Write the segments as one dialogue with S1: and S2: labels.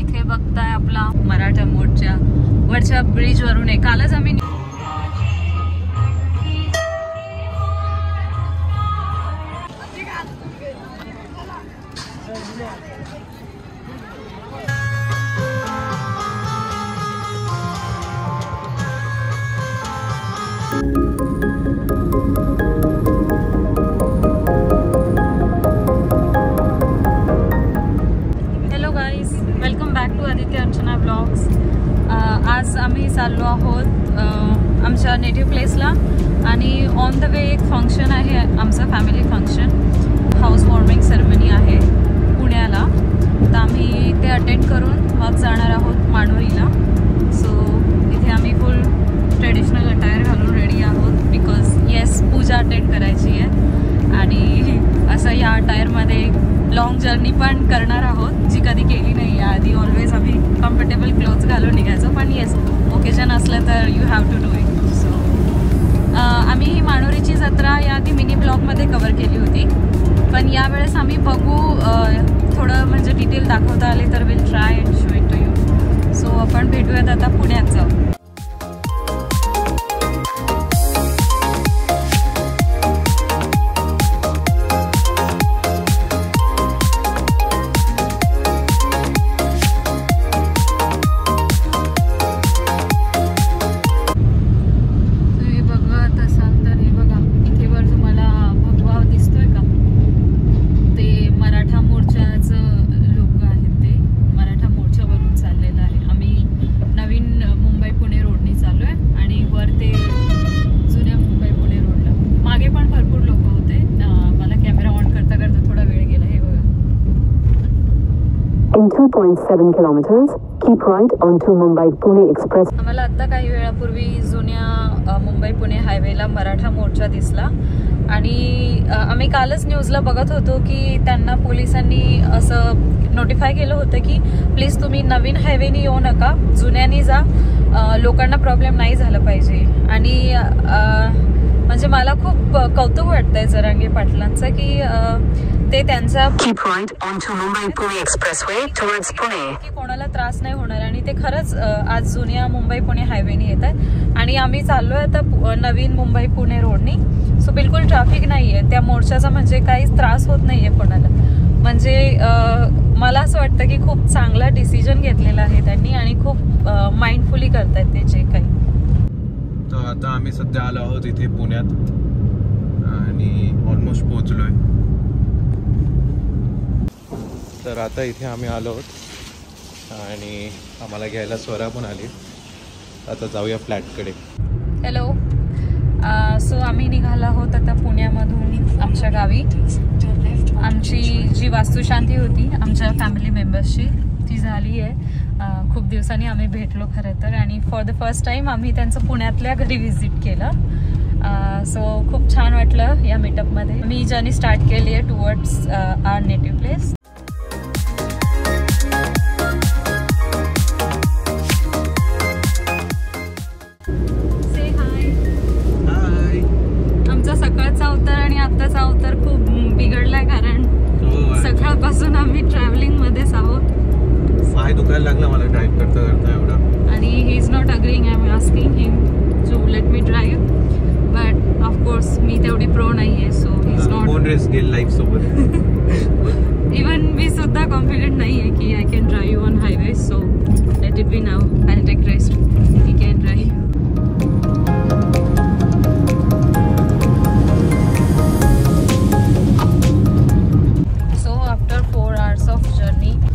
S1: इथे बघताय आपला मराठा मोर्चा वरच्या ब्रिज वरून आहे. कालच आम्ही आज आम्ही चाललो आहोत आमच्या नेटिव्ह प्लेसला आणि ऑन द वे एक फंक्शन आहे आमचं family function. House warming ceremony आहे पुण्याला, तर आम्ही ते अटेंड करून मग जाणार आहोत मांडोळीला. सो इथे आम्ही फुल ट्रेडिशनल अटायर घालून रेडी आहोत बिकॉज येस पूजा अटेंड करायची आहे आणि असं या अटायरमध्ये लॉंग जर्नी पण करणार आहोत जी कधी केली नाही आधी. ऑलवेज आम्ही कम्फर्टेबल क्लोथ्स घालून निघायचो, पण येस ओकेजन असलं तर you have to do it. So आम्ही ही मांडोळीची जत्रा याआधी मिनी ब्लॉगमध्ये कवर केली होती, पण यावेळेस आम्ही बघू थोडं म्हणजे डिटेल दाखवता आले तर will try and show it to you. So आपण भेटूयात आता पुण्यात जाऊ.
S2: In 2.7 kilometers, keep right onto Mumbai-Pune Express.
S1: आम्हाला आता काही वेळापूर्वी जुन्या मुंबई-पुणे हायवेला मराठा मोर्चा दिसला आणि आम्ही कालच न्यूजला बघत होतो की त्यांना पोलिसांनी असं नोटिफाय केलं होतं की प्लीज तुम्ही नवीन हायवेनी येऊ नका, जुन्यानी जा, लोकांना प्रॉब्लेम नाही झाला पाहिजे. आणि म्हणजे मला खूप कौतुक वाटतंय जरांगे पाटलांचं की ते त्यांचा
S2: Keep right onto Mumbai-Pune Expressway towards Pune.
S1: की कोणाला त्रास नाही होणार आणि ते खरंच आज जुन्या मुंबई-पुणे हायवेनी येत आहेत आणि आम्ही चाललोय आता नवीन मुंबई-पुणे रोडनी. सो बिलकुल ट्रॅफिक नाहीये त्या मोर्चाचा, म्हणजे काहीच त्रास होत नाहीये कोणाला. म्हणजे मला असं वाटतं की खूप चांगला डिसिजन घेतलेला आहे त्यांनी आणि खूप माइंडफुली करतायत ते जे काही.
S3: तर आता आम्ही सध्या आलो आहोत इथे पुण्यात आणि ऑलमोस्ट पोहोचलोय. तर आता इथे आम्ही आलो आहोत आणि आम्हाला घ्यायला स्वरा पण आली. आता जाऊया फ्लॅटकडे.
S1: हॅलो. सो आम्ही निघालो आहोत आता पुण्यामधून आमच्या गावी. आमची जी वास्तुशांती होती आमच्या फॅमिली मेंबर्सची ती झाली आहे. खूप दिवसांनी आम्ही भेटलो खरं तर आणि फॉर द फर्स्ट टाईम आम्ही त्यांचं पुण्यातल्या घरी व्हिजिट केलं. सो खूप छान वाटलं या मीटअपमध्ये. मी जर्नी स्टार्ट केली आहे टुवर्ड्स आवर नेटिव्ह प्लेस. सकाळचा अवतार आणि आताचा अवतार खूप बिघडलाय कारण सकाळपासून आम्ही ट्रॅव्हलिंग मध्येच आहोत.
S3: पाय दुखायला लागला मला ड्राईव्ह करता करता एवढा.
S1: आणि he is not agreeing. I am asking him to let me drive, but of course मी तेवढी प्रो नाहीये. सो ही इज नॉट
S3: कोण रेस घेईल लाईफ सोबत.
S1: इवन मी सुद्धा कॉन्फिडंट नाहीये की I can drive on highway. So let it be now. I take rest. He can drive.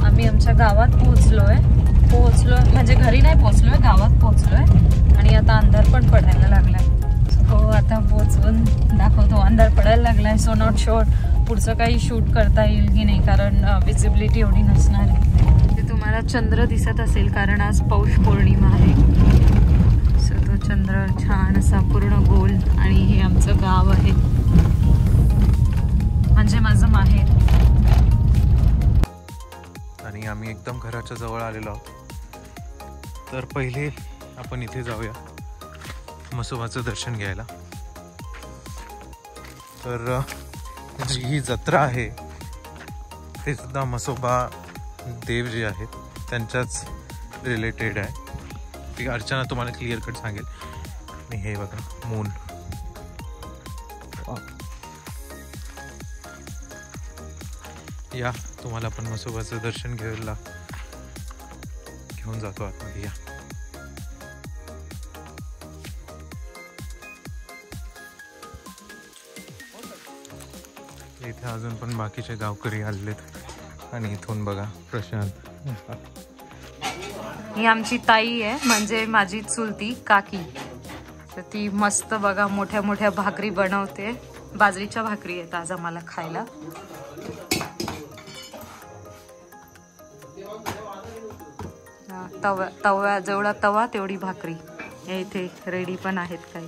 S1: आम्ही आमच्या गावात पोहोचलोय म्हणजे घरी नाही पोहोचलोय, गावात पोहोचलोय आणि आता अंधार पण पडायला लागलाय. हो आता पोहोचून दाखवतो. अंधार पडायला लागलाय. सो नॉट शुअर पुढचं काही शूट करता येईल की नाही कारण विजिबिलिटी एवढी नसणार आहे. ते तुम्हाला चंद्र दिसत असेल कारण आज पौष पौर्णिमा आहे. सो तो चंद्र छान असा पूर्ण गोल आणि हे आमचं गाव आहे म्हणजे माझं माहेर.
S3: आणि आम्ही एकदम घराच्या जवळ आलेलो आहोत. तर पहिले आपण इथे जाऊया म्हसोबाचं दर्शन घ्यायला. तर जी ही जत्रा आहे ते सुद्धा म्हसोबा देव जे आहेत त्यांच्याच रिलेटेड आहे. ती अर्चना तुम्हाला क्लिअर कट सांगेल. आणि हे बघा मून. या तुम्हाला आपण म्हसोबाचं दर्शन घेऊन जातो आतमध्ये. या इथे अजून पण बाकीचे गावकरी आलेत. आणि इथून बघा प्रशांत.
S1: ही आमची ताई आहे, म्हणजे माझी चुलती काकी. तर ती मस्त बघा मोठ्या मोठ्या भाकरी बनवते. बाजरीच्या भाकरी आहेत आज आम्हाला खायला. तवा जेवढा तवा तेवढी भाकरी. हे इथे रेडी पण आहेत काही.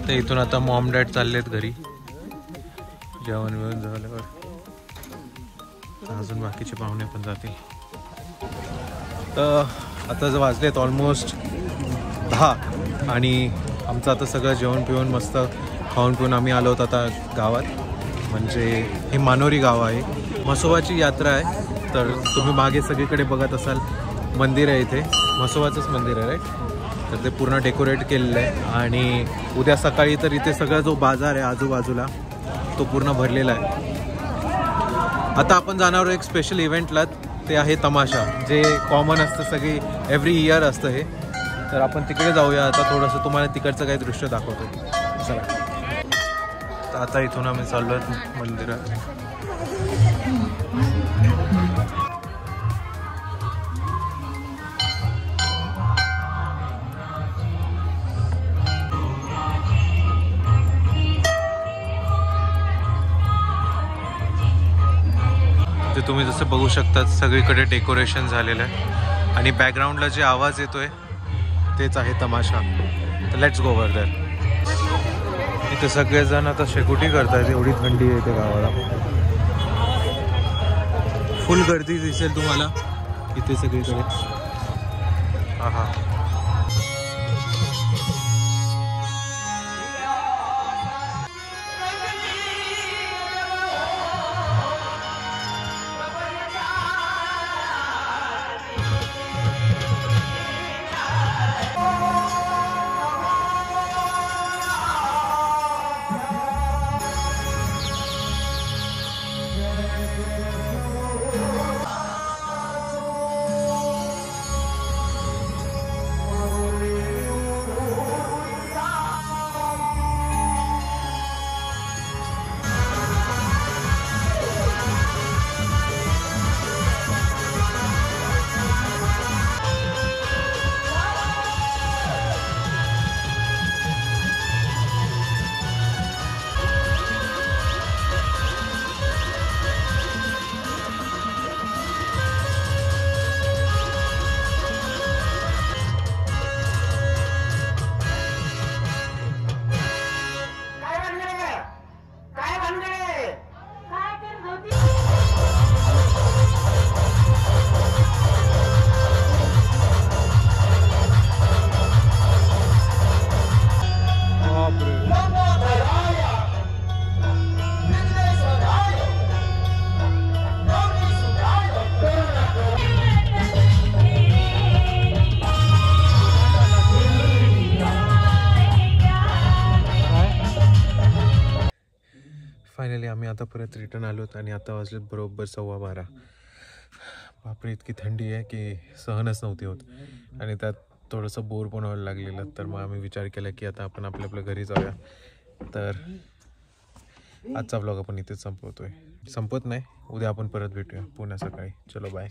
S3: तर इथून आता मॉम डॅड चाललेत घरी जेवण बिवण झाल्यावर. अजून बाकीचे पाहुणे पण जातील. तर आता जर वाजलेत ऑलमोस्ट 10 आणि आमचं आता सगळं जेवण पिऊन मस्त खाऊन पिऊन आम्ही आलो होतो आता गावात. म्हणजे हे मानोरी गाव आहे. म्हसोबाची यात्रा आहे. तर तुम्ही मागे सगळीकडे बघत असाल मंदिर आहे. इथे म्हसोबाचंच मंदिर आहे राईट. तर ते पूर्ण डेकोरेट केलेलं आहे. आणि उद्या सकाळी तर इथे सगळा जो बाजार आहे आजूबाजूला तो पूर्ण भरलेला आहे. आता आपण जाणार एक स्पेशल इव्हेंटला. ते आहे तमाशा, जे कॉमन असतं सगळी एव्हरी इयर असतं हे. तर आपण तिकडे जाऊया आता. थोडंसं तुम्हाला तिकडचं काही दृश्य दाखवतो. चला. तर आता इथून आम्ही चाललो आहे मंदिरात. ते तुम्ही जसं बघू शकता सगळीकडे डेकोरेशन झालेलं आहे. आणि बॅकग्राऊंडला जे आवाज येतोय तेच आहे तमाशा. तर लेट्स गो ओव्हर देअर. इथे सगळेजण आता शेकोटी करतात. एवढी थंडी आहे इथे गावाला. फुल गर्दी दिसेल तुम्हाला इथे सगळीकडे. हा. फायनली आम्ही आता परत रिटर्न आलोत. आणि आता वाजलेत बरोबर 12:15. बापरे इतकी थंडी आहे की सहनच नव्हती होत. आणि त्यात थोडंसं बोर पण व्हायला लागलेलं. तर मग आम्ही विचार केला की आता आपण आपल्या घरी जाऊया. तर आजचा व्लॉग आपण इथेच संपवतोय. संपत नाही, उद्या आपण परत भेटूया पुन्हा सकाळी. चलो बाय.